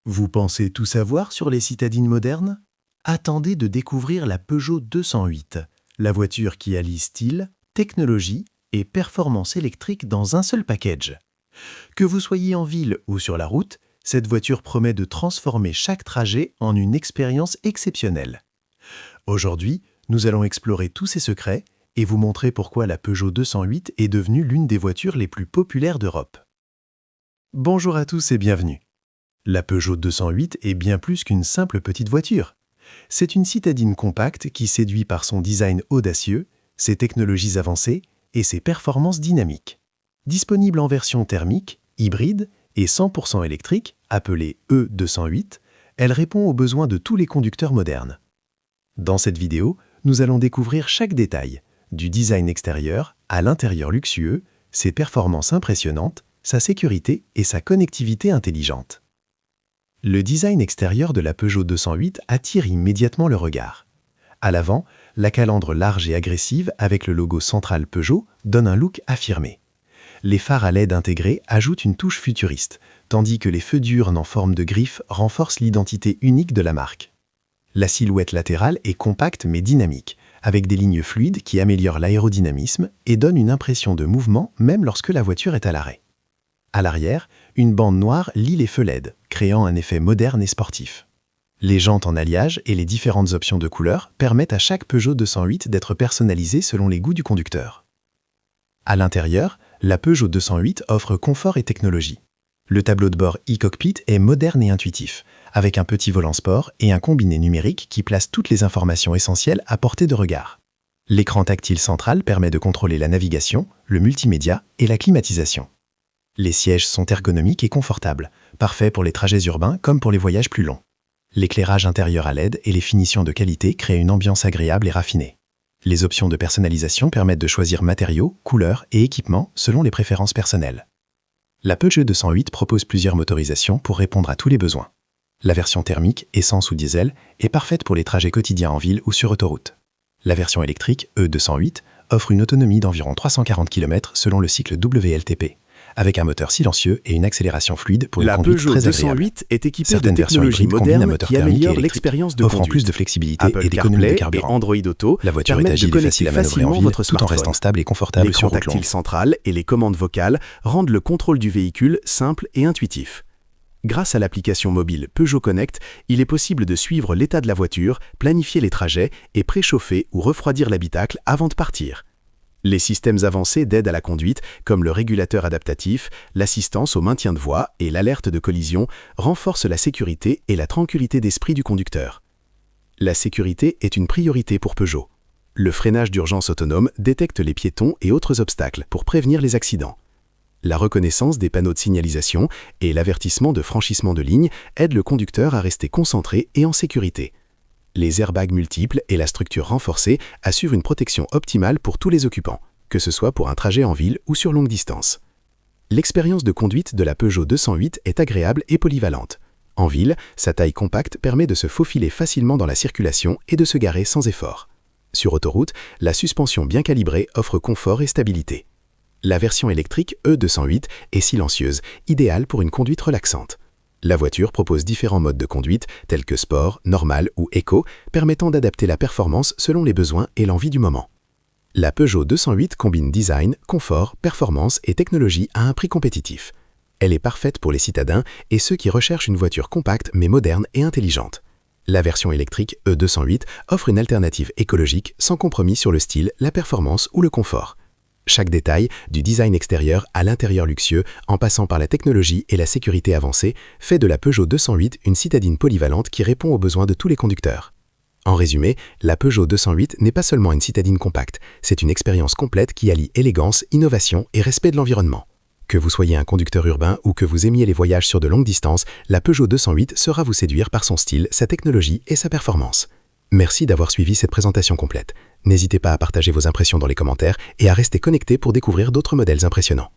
Vous pensez tout savoir sur les citadines modernes? Attendez de découvrir la Peugeot 208, la voiture qui allie style, technologie et performance électrique dans un seul package. Que vous soyez en ville ou sur la route, cette voiture promet de transformer chaque trajet en une expérience exceptionnelle. Aujourd'hui, nous allons explorer tous ses secrets et vous montrer pourquoi la Peugeot 208 est devenue l'une des voitures les plus populaires d'Europe. Bonjour à tous et bienvenue. La Peugeot 208 est bien plus qu'une simple petite voiture. C'est une citadine compacte qui séduit par son design audacieux, ses technologies avancées et ses performances dynamiques. Disponible en version thermique, hybride et 100% électrique, appelée E208, elle répond aux besoins de tous les conducteurs modernes. Dans cette vidéo, nous allons découvrir chaque détail, du design extérieur à l'intérieur luxueux, ses performances impressionnantes, sa sécurité et sa connectivité intelligente. Le design extérieur de la Peugeot 208 attire immédiatement le regard. À l'avant, la calandre large et agressive avec le logo central Peugeot donne un look affirmé. Les phares à LED intégrés ajoutent une touche futuriste, tandis que les feux diurnes en forme de griffes renforcent l'identité unique de la marque. La silhouette latérale est compacte mais dynamique, avec des lignes fluides qui améliorent l'aérodynamisme et donnent une impression de mouvement même lorsque la voiture est à l'arrêt. À l'arrière, une bande noire lie les feux LED, créant un effet moderne et sportif. Les jantes en alliage et les différentes options de couleurs permettent à chaque Peugeot 208 d'être personnalisée selon les goûts du conducteur. À l'intérieur, la Peugeot 208 offre confort et technologie. Le tableau de bord e-cockpit est moderne et intuitif, avec un petit volant sport et un combiné numérique qui place toutes les informations essentielles à portée de regard. L'écran tactile central permet de contrôler la navigation, le multimédia et la climatisation. Les sièges sont ergonomiques et confortables, parfaits pour les trajets urbains comme pour les voyages plus longs. L'éclairage intérieur à LED et les finitions de qualité créent une ambiance agréable et raffinée. Les options de personnalisation permettent de choisir matériaux, couleurs et équipements selon les préférences personnelles. La Peugeot 208 propose plusieurs motorisations pour répondre à tous les besoins. La version thermique, essence ou diesel, est parfaite pour les trajets quotidiens en ville ou sur autoroute. La version électrique, E208, offre une autonomie d'environ 340 km selon le cycle WLTP, avec un moteur silencieux et une accélération fluide pour une conduite très agréable. La Peugeot 208 est équipée Certaines de technologies modernes qui améliorent l'expérience de offrant conduite. plus de flexibilité Apple et d'économie de CarPlay et carburant. Android Auto La voiture est permettent agile de et facile connecter à manœuvrer en facilement ville, votre tout en smartphone. restant stable et confortable L'écran sur route tactile longue. central et les commandes vocales rendent le contrôle du véhicule simple et intuitif. Grâce à l'application mobile Peugeot Connect, il est possible de suivre l'état de la voiture, planifier les trajets et préchauffer ou refroidir l'habitacle avant de partir. Les systèmes avancés d'aide à la conduite, comme le régulateur adaptatif, l'assistance au maintien de voie et l'alerte de collision, renforcent la sécurité et la tranquillité d'esprit du conducteur. La sécurité est une priorité pour Peugeot. Le freinage d'urgence autonome détecte les piétons et autres obstacles pour prévenir les accidents. La reconnaissance des panneaux de signalisation et l'avertissement de franchissement de ligne aident le conducteur à rester concentré et en sécurité. Les airbags multiples et la structure renforcée assurent une protection optimale pour tous les occupants, que ce soit pour un trajet en ville ou sur longue distance. L'expérience de conduite de la Peugeot 208 est agréable et polyvalente. En ville, sa taille compacte permet de se faufiler facilement dans la circulation et de se garer sans effort. Sur autoroute, la suspension bien calibrée offre confort et stabilité. La version électrique E208 est silencieuse, idéale pour une conduite relaxante. La voiture propose différents modes de conduite, tels que sport, normal ou éco, permettant d'adapter la performance selon les besoins et l'envie du moment. La Peugeot 208 combine design, confort, performance et technologie à un prix compétitif. Elle est parfaite pour les citadins et ceux qui recherchent une voiture compacte mais moderne et intelligente. La version électrique E208 offre une alternative écologique sans compromis sur le style, la performance ou le confort. Chaque détail, du design extérieur à l'intérieur luxueux, en passant par la technologie et la sécurité avancée, fait de la Peugeot 208 une citadine polyvalente qui répond aux besoins de tous les conducteurs. En résumé, la Peugeot 208 n'est pas seulement une citadine compacte, c'est une expérience complète qui allie élégance, innovation et respect de l'environnement. Que vous soyez un conducteur urbain ou que vous aimiez les voyages sur de longues distances, la Peugeot 208 saura vous séduire par son style, sa technologie et sa performance. Merci d'avoir suivi cette présentation complète. N'hésitez pas à partager vos impressions dans les commentaires et à rester connecté pour découvrir d'autres modèles impressionnants.